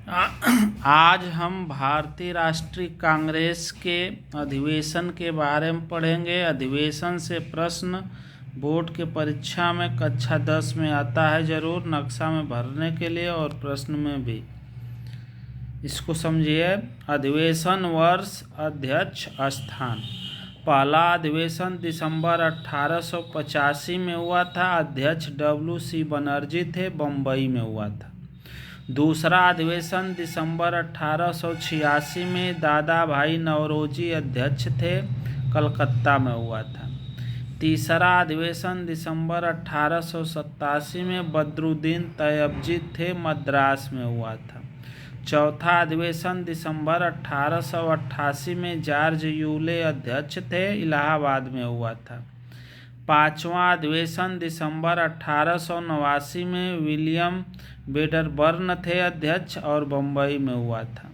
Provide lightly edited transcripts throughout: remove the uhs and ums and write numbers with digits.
आज हम भारतीय राष्ट्रीय कांग्रेस के अधिवेशन के बारे में पढ़ेंगे। अधिवेशन से प्रश्न बोर्ड के परीक्षा में कक्षा 10 में आता है ज़रूर, नक्शा में भरने के लिए और प्रश्न में भी। इसको समझिए। अधिवेशन वर्ष, अध्यक्ष, स्थान। पहला अधिवेशन दिसंबर 1885 में हुआ था। अध्यक्ष WC बनर्जी थे, बम्बई में हुआ था। दूसरा अधिवेशन दिसंबर 1886 में दादा भाई नौरोजी अध्यक्ष थे, कलकत्ता में हुआ था। तीसरा अधिवेशन दिसंबर 1887 में बदरुद्दीन तैयबजी थे, मद्रास में हुआ था। चौथा अधिवेशन दिसंबर 1888 में जॉर्ज यूले अध्यक्ष थे, इलाहाबाद में हुआ था। पांचवा अधिवेशन दिसंबर 1889 में विलियम वेडरबर्न थे अध्यक्ष और बम्बई में हुआ था।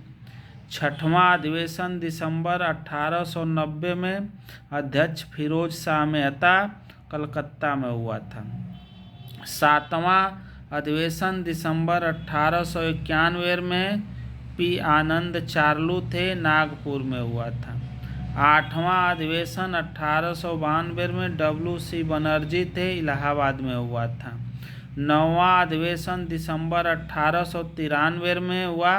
छठवां अधिवेशन दिसंबर 1890 में अध्यक्ष फिरोज शाह मेहता, कलकत्ता में हुआ था। सातवां अधिवेशन दिसंबर 1891 में P आनंद चार्लू थे, नागपुर में हुआ था। आठवां अधिवेशन 1892 में WC बनर्जी थे, इलाहाबाद में हुआ था। नौवां अधिवेशन दिसंबर 1893 में हुआ।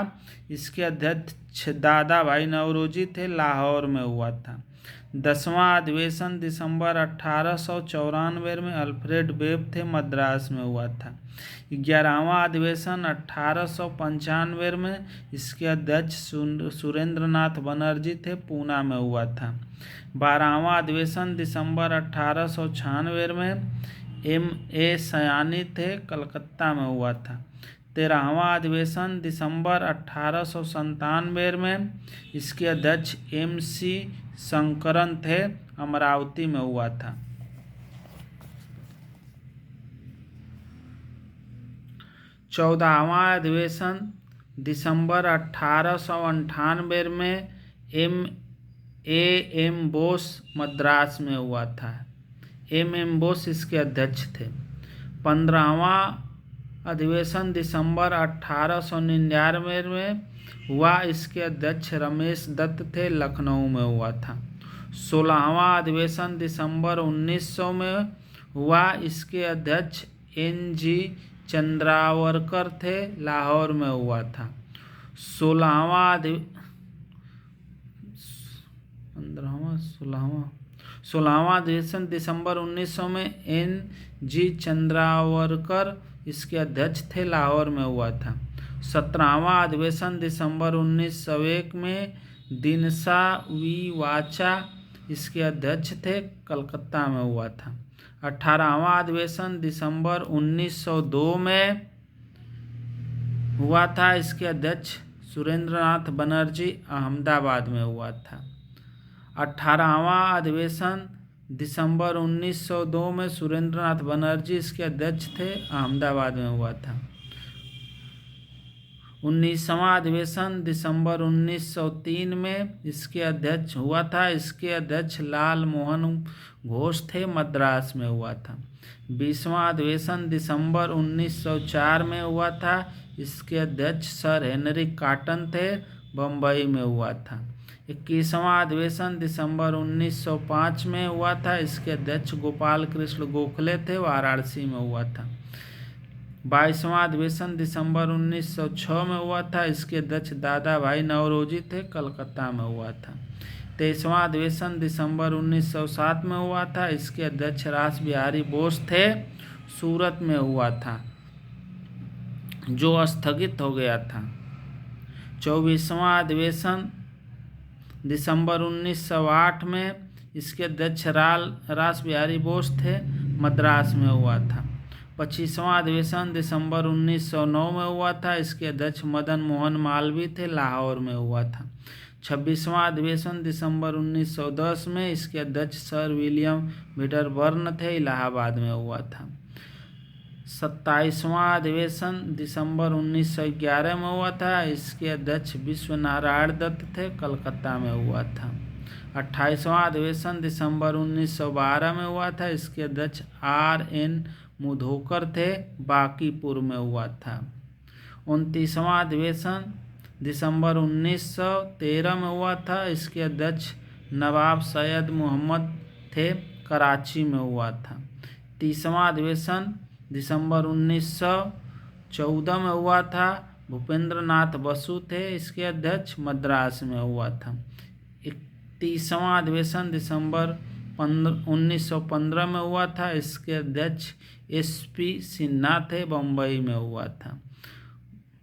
इसके अध्यक्ष दादा भाई नौरोजी थे, लाहौर में हुआ था। 10वां अधिवेशन दिसंबर 1894 में अल्फ्रेड वेब थे, मद्रास में हुआ था। 11वां अधिवेशन 1895 में इसके अध्यक्ष सुरेंद्रनाथ बनर्जी थे, पूना में हुआ था। 12वां अधिवेशन दिसंबर 1896 में MA सयानी थे, कलकत्ता में हुआ था। 13वां अधिवेशन दिसंबर 1897 में इसके अध्यक्ष MC शंकरन थे, अमरावती में हुआ था। 14वां अधिवेशन दिसंबर 1898 में M बोस, मद्रास में हुआ था। M बोस इसके अध्यक्ष थे। 15वां अधिवेशन दिसंबर 1899 में हुआ। इसके अध्यक्ष रमेश दत्त थे, लखनऊ में हुआ था। 16वां अधिवेशन दिसंबर 1900 में हुआ। इसके अध्यक्ष NG चंद्रावरकर थे, लाहौर में हुआ था। 16वां अधिवेशन दिसंबर 1900 में NG चंद्रावरकर इसके अध्यक्ष थे, लाहौर में हुआ था। 17वां अधिवेशन दिसंबर 1901 में दिनसा वी वाचा इसके अध्यक्ष थे, कलकत्ता में हुआ था। 18वां अधिवेशन दिसंबर 1902 में हुआ था। इसके अध्यक्ष सुरेंद्रनाथ बनर्जी, अहमदाबाद में हुआ था। 18वां अधिवेशन दिसंबर 1902 में सुरेंद्रनाथ बनर्जी इसके अध्यक्ष थे, अहमदाबाद में हुआ था। 19वां अधिवेशन दिसंबर 1903 में इसके अध्यक्ष हुआ था। इसके अध्यक्ष लाल मोहन घोष थे, मद्रास में हुआ था। 20वां अधिवेशन दिसंबर 1904 में हुआ था। इसके अध्यक्ष सर हेनरी कॉटन थे, बम्बई में हुआ था। 21वां अधिवेशन दिसंबर 1905 में हुआ था। इसके अध्यक्ष गोपाल कृष्ण गोखले थे, वाराणसी में हुआ था। 22वां अधिवेशन दिसंबर 1906 में हुआ था। इसके अध्यक्ष दादा भाई नौरोजी थे, कलकत्ता में हुआ था। 23वां अधिवेशन दिसंबर 1907 में हुआ था। इसके अध्यक्ष रास बिहारी बोस थे, सूरत में हुआ था, जो स्थगित हो गया था। 24वां अधिवेशन दिसंबर 1908 में इसके अध्यक्ष रास बिहारी बोस थे, मद्रास में हुआ था। 25वां अधिवेशन दिसंबर 1909 में हुआ था। इसके अध्यक्ष मदन मोहन मालवीय थे, लाहौर में हुआ था। 26वां अधिवेशन दिसंबर 1910 में इसके अध्यक्ष सर विलियम वेडरबर्न थे, इलाहाबाद में हुआ था। 27वां अधिवेशन दिसंबर 1911 में हुआ था। इसके अध्यक्ष विश्वनारायण दत्त थे, कलकत्ता में हुआ था। 28वां अधिवेशन दिसंबर 1912 में हुआ था। इसके अध्यक्ष RN मुधोकर थे, बांकीपुर में हुआ था। 29वां अधिवेशन दिसंबर 1913 में हुआ था। इसके अध्यक्ष नवाब सैयद मोहम्मद थे, कराची में हुआ था। 30वां अधिवेशन दिसंबर 1914 में हुआ था। भूपेंद्र नाथ बसु थे इसके अध्यक्ष, मद्रास में हुआ था। 31वां अधिवेशन दिसंबर 1915 में हुआ था। इसके अध्यक्ष SP सिन्हा थे, बम्बई में हुआ था।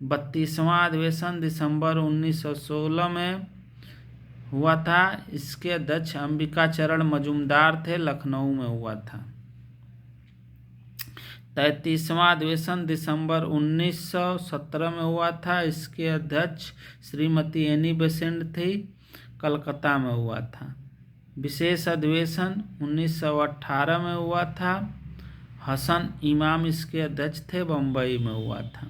32वां अधिवेशन दिसंबर 1916 में हुआ था। इसके अध्यक्ष अंबिका चरण मजूमदार थे, लखनऊ में हुआ था। 33वां अधिवेशन दिसंबर 1917 में हुआ था। इसके अध्यक्ष श्रीमती एनी बेसेंट थी, कलकत्ता में हुआ था। विशेष अधिवेशन 1918 में हुआ था। हसन इमाम इसके अध्यक्ष थे, बम्बई में हुआ था।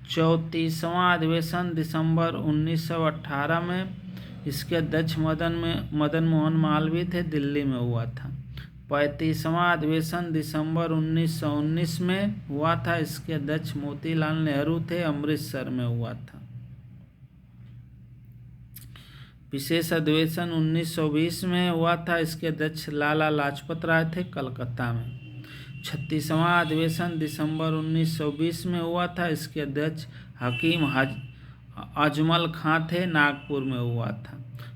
34वां अधिवेशन दिसंबर 1918 में इसके अध्यक्ष मदन मोहन मालवीय थे, दिल्ली में हुआ था। 35वां अधिवेशन दिसंबर 1919 में हुआ था। इसके अध्यक्ष मोतीलाल नेहरू थे, अमृतसर में हुआ था। विशेष अधिवेशन 1920 में हुआ था। इसके अध्यक्ष लाला लाजपत राय थे, कलकत्ता में। 36वां अधिवेशन दिसंबर 1920 में हुआ था। इसके अध्यक्ष हकीम अजमल खां थे, नागपुर में हुआ था।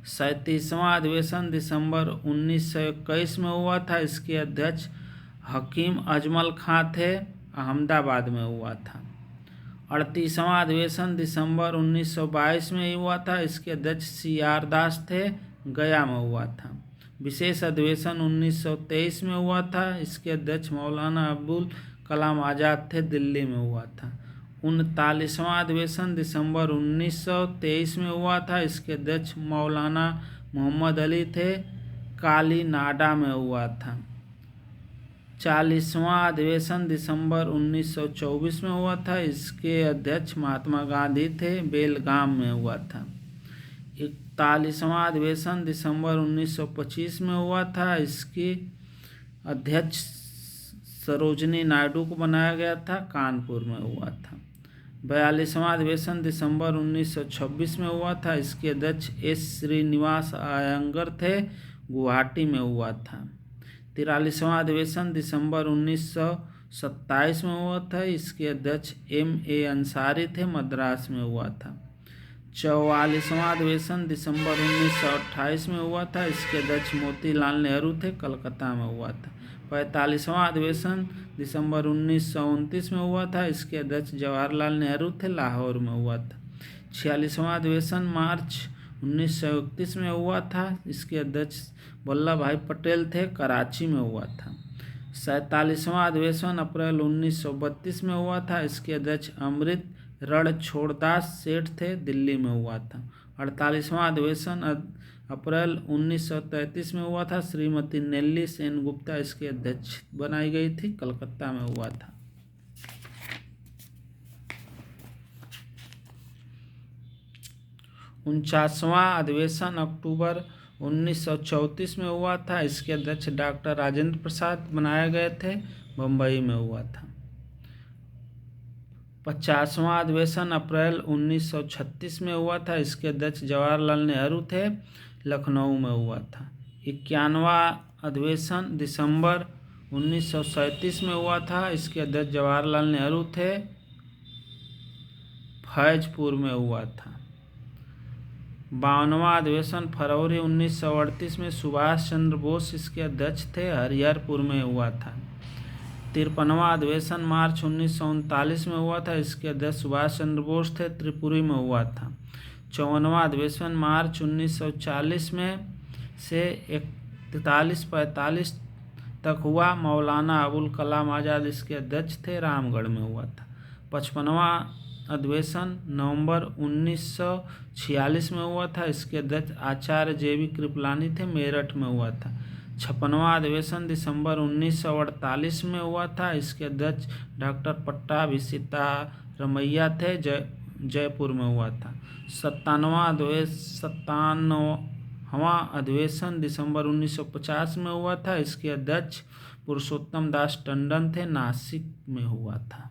37वां अधिवेशन दिसंबर 1921 में हुआ था। इसके अध्यक्ष हकीम अजमल खां थे, अहमदाबाद में हुआ था। 38वां अधिवेशन दिसंबर 1922 में हुआ था। इसके अध्यक्ष CR दास थे, गया में हुआ था। विशेष अधिवेशन 1923 में हुआ था। इसके अध्यक्ष मौलाना अबुल कलाम आज़ाद थे, दिल्ली में हुआ था। 39वां अधिवेशन दिसंबर 1923 में हुआ था। इसके अध्यक्ष मौलाना मोहम्मद अली थे, कालीनाडा में हुआ था। 40वां अधिवेशन दिसंबर 1924 में हुआ था। इसके अध्यक्ष महात्मा गांधी थे, बेलगाम में हुआ था। 41वां अधिवेशन दिसंबर 1925 में हुआ था। इसकी अध्यक्ष सरोजनी नायडू को बनाया गया था, कानपुर में हुआ था। 42वां अधिवेशन दिसंबर 1926 में हुआ था। इसके अध्यक्ष S श्रीनिवास अयंगर थे, गुवाहाटी में हुआ था। 43वां अधिवेशन दिसंबर 1927 में हुआ था। इसके अध्यक्ष MA अंसारी थे, मद्रास में हुआ था। 44वां अधिवेशन दिसंबर 1928 में हुआ था। इसके अध्यक्ष मोतीलाल नेहरू थे, कलकत्ता में हुआ था। 45वां अधिवेशन दिसंबर 1929 में हुआ था। इसके अध्यक्ष जवाहरलाल नेहरू थे, लाहौर में हुआ था। 46वां अधिवेशन मार्च 1931 में हुआ था। इसके अध्यक्ष वल्लभ भाई पटेल थे, कराची में हुआ था। 47वां अधिवेशन अप्रैल 1932 में हुआ था। इसके अध्यक्ष अमृत रणछोड़दास सेठ थे, दिल्ली में हुआ था। 48वां अधिवेशन अप्रैल 1933 में हुआ था। श्रीमती नेल्ली सेनगुप्ता इसके अध्यक्ष बनाई गई थी, कलकत्ता में हुआ था। उनचासवां अधिवेशन अक्टूबर 1934 में हुआ था। इसके अध्यक्ष डॉक्टर राजेंद्र प्रसाद बनाए गए थे, बम्बई में हुआ था। 50वां अधिवेशन अप्रैल 1936 में हुआ था। इसके अध्यक्ष जवाहरलाल नेहरू थे, लखनऊ में हुआ था। 51वां अधिवेशन दिसंबर 1937 में हुआ था। इसके अध्यक्ष जवाहरलाल नेहरू थे, फैजपुर में हुआ था। 52वां अधिवेशन फरवरी 1938 में सुभाष चंद्र बोस इसके अध्यक्ष थे, हरिहरपुर में हुआ था। 53वां अधिवेशन मार्च 1939 में हुआ था। इसके अध्यक्ष सुभाष चंद्र बोस थे, त्रिपुरी में हुआ था। 54वां अधिवेशन मार्च 1940 में से 41-45 तक हुआ। मौलाना अबुल कलाम आज़ाद इसके अध्यक्ष थे, रामगढ़ में हुआ था। 55वां अधिवेशन नवंबर 1946 में हुआ था। इसके अध्यक्ष आचार्य JV कृपलानी थे, मेरठ में हुआ था। 56वां अधिवेशन दिसंबर 1948 में हुआ था। इसके अध्यक्ष डॉक्टर पट्टाभिसितारमैया थे, जयपुर में हुआ था। 97वां अधिवेशन दिसंबर 1950 में हुआ था। इसके अध्यक्ष पुरुषोत्तम दास टंडन थे, नासिक में हुआ था।